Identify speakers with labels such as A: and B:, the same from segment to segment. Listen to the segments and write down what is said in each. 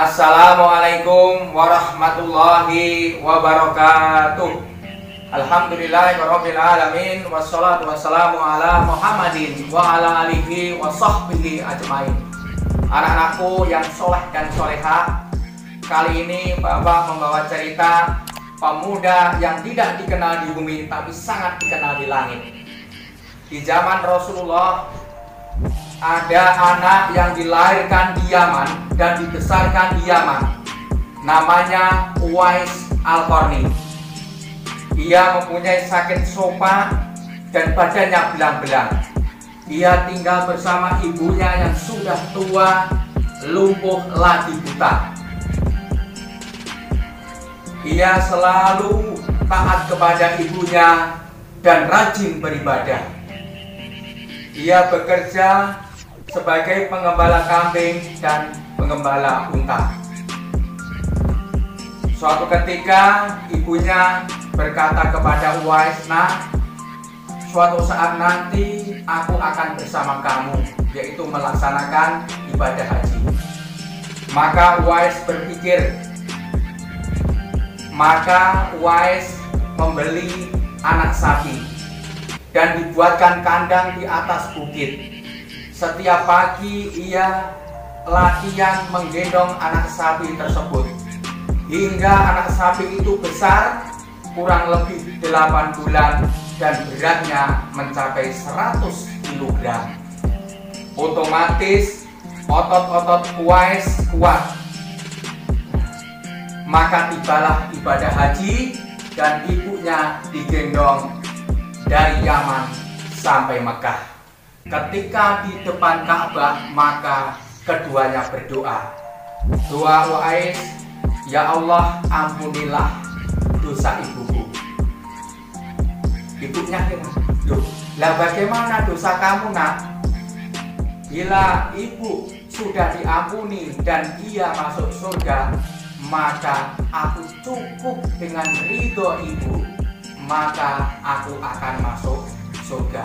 A: Assalamualaikum warahmatullahi wabarakatuh. Alhamdulillahirabbil alamin wassalatu wassalamu ala Muhammadin wa ala alihi wa sahbihi ajmain. Anak-anakku yang soleh dan soleha, kali ini Bapak membawa cerita pemuda yang tidak dikenal di bumi tapi sangat dikenal di langit. Di zaman Rasulullah ada anak yang dilahirkan di Yaman dan dibesarkan di Yaman. Namanya Uwais Al-Qarni. Ia mempunyai sakit sopa dan badannya belang-belang. Ia tinggal bersama ibunya yang sudah tua, lumpuh lagi buta. Ia selalu taat kepada ibunya dan rajin beribadah. Ia bekerja sebagai pengembala kambing dan pengembala unta. Suatu ketika ibunya berkata kepada Uwais, "Nah, suatu saat nanti aku akan bersama kamu, yaitu melaksanakan ibadah haji." Maka Uwais berpikir, maka Uwais membeli anak sapi dan dibuatkan kandang di atas bukit. Setiap pagi ia latihan menggendong anak sapi tersebut hingga anak sapi itu besar, kurang lebih 8 bulan dan beratnya mencapai 100 kg. Otomatis otot-otot Uwais kuat. Maka tibalah ibadah haji dan ibunya digendong dari Yaman sampai Mekah. Ketika di depan Ka'bah, maka keduanya berdoa. Doa Uwais, "Ya Allah, ampunilah dosa ibuku." Ibunya kira, "Loh, lah bagaimana dosa kamu, Nak? Bila ibu sudah diampuni dan ia masuk surga, maka aku cukup dengan ridho ibu, maka aku akan masuk surga."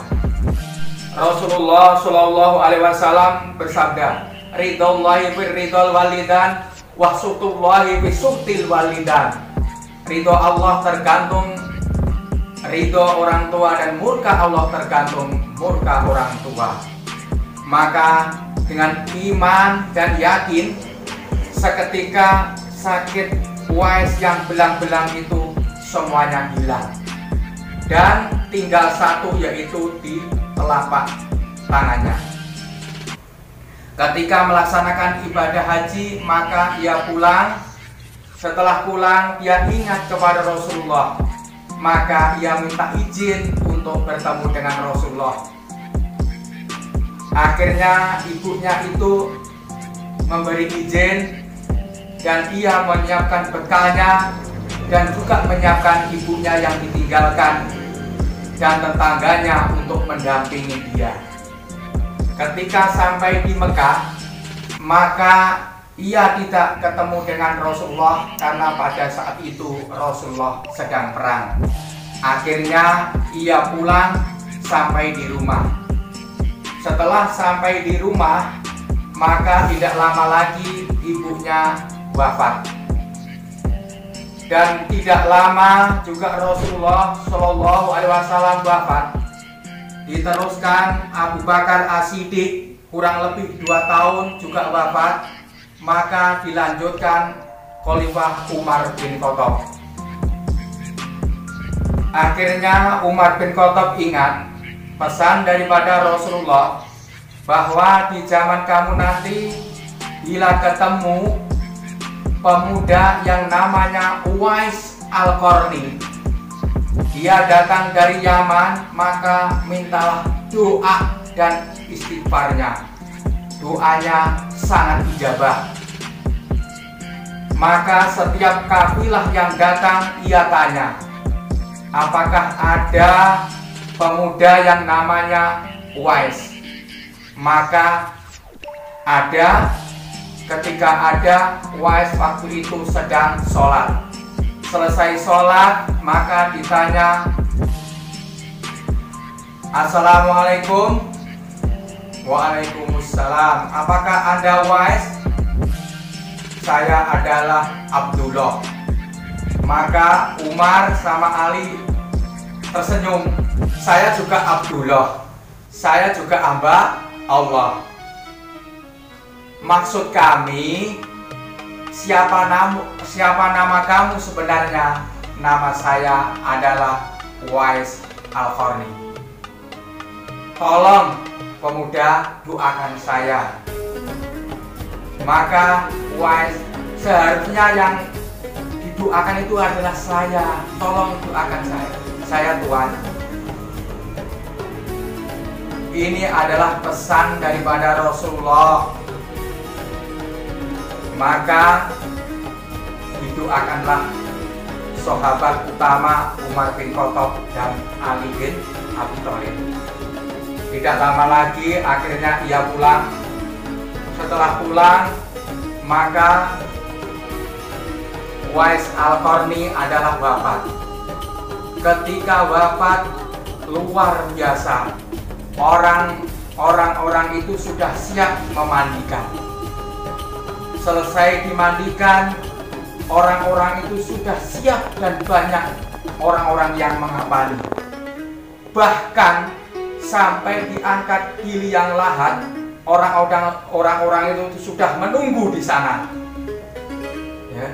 A: Rasulullah Shallallahu Alaihi Wasallam bersabda, "Ridhollahi birridhol walidan, wa sutullahi bisuktil walidan." Ridho Allah tergantung ridho orang tua dan murka Allah tergantung murka orang tua. Maka dengan iman dan yakin, seketika sakit Uwais yang belang-belang itu semuanya hilang dan tinggal satu, yaitu di telapak tangannya. Ketika melaksanakan ibadah haji, maka ia pulang. Setelah pulang, ia ingat kepada Rasulullah, maka ia minta izin untuk bertemu dengan Rasulullah. Akhirnya ibunya itu memberi izin dan ia menyiapkan bekalnya dan juga menyiapkan ibunya yang ditinggalkan dan tetangganya untuk mendampingi dia. Ketika sampai di Mekah, maka ia tidak ketemu dengan Rasulullah karena pada saat itu Rasulullah sedang perang. Akhirnya ia pulang sampai di rumah. Setelah sampai di rumah, maka tidak lama lagi ibunya wafat. Dan tidak lama juga Rasulullah Shallallahu Alaihi Wasallam wafat. Diteruskan Abu Bakar As-Siddiq, kurang lebih 2 tahun juga wafat. Maka dilanjutkan Khalifah Umar bin Khattab. Akhirnya Umar bin Khattab ingat pesan daripada Rasulullah bahwa di zaman kamu nanti, bila ketemu pemuda yang namanya Uwais Al-Qarni, dia datang dari Yaman, maka mintalah doa dan istighfarnya. Doanya sangat ijabah. Maka setiap kafilah yang datang, ia tanya, apakah ada pemuda yang namanya Uwais? Maka ada. Ketika ada, Uwais waktu itu sedang sholat. Selesai sholat, maka ditanya, "Assalamualaikum." "Waalaikumsalam. Apakah Anda Uwais?" saya adalah Abdullah. Maka Umar sama Ali tersenyum. Saya juga Abdullah. Saya juga hamba Allah. Maksud kami, siapa nama kamu sebenarnya? Nama saya adalah Uwais Al-Qarni. Tolong pemuda doakan saya. Maka Uwais, seharusnya yang didoakan itu adalah saya. Tolong doakan saya. Saya Tuhan. Ini adalah pesan daripada Rasulullah. Maka didoakanlah sahabat utama Umar bin Khattab dan Ali bin Abi Thalib. Tidak lama lagi akhirnya ia pulang. Setelah pulang, maka Uwais Al-Qarni adalah wafat. Ketika wafat, luar biasa. Orang-orang itu sudah siap memandikan. Selesai dimandikan, orang-orang itu sudah siap dan banyak orang-orang yang mengapani. Bahkan sampai diangkat di liang lahat, orang-orang itu sudah menunggu di sana. Ya.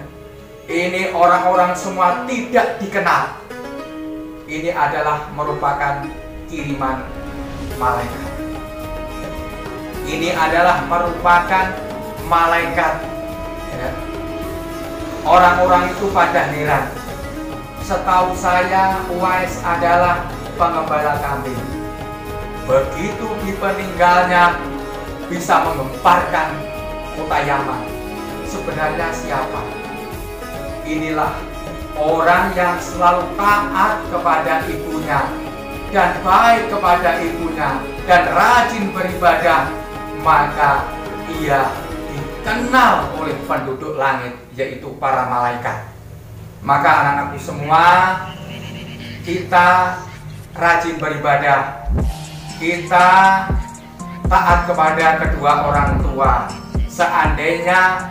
A: Ini orang-orang semua tidak dikenal. Ini adalah merupakan kiriman malaikat. Ini adalah merupakan malaikat. Ya. Orang-orang itu pada heran. Setahu saya, Uwais adalah pengembala kambing. Begitu dipeninggalnya, bisa menggemparkan kota Yaman. Sebenarnya siapa? Inilah orang yang selalu taat kepada ibunya dan baik kepada ibunya dan rajin beribadah, maka ia dikenal oleh penduduk langit, yaitu para malaikat. Maka anak-anakku semua, kita rajin beribadah, kita taat kepada kedua orang tua. Seandainya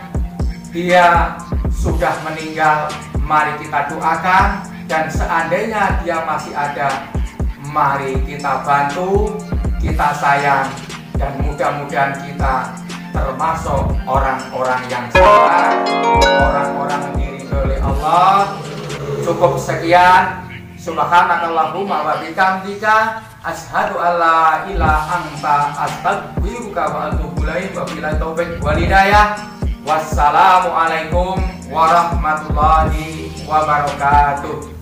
A: dia sudah meninggal, mari kita doakan, dan seandainya dia masih ada, mari kita bantu, kita sayang, dan mudah-mudahan kita termasuk orang-orang yang sabar, orang-orang diridhoi oleh Allah. Cukup sekian. Subhanakallahumma wa bihamdika asyhadu alla ilaha anta astaghfiruka wa atubu ilaik. Wabillahi taufik wal hidayah. Wassalamualaikum warahmatullahi wabarakatuh.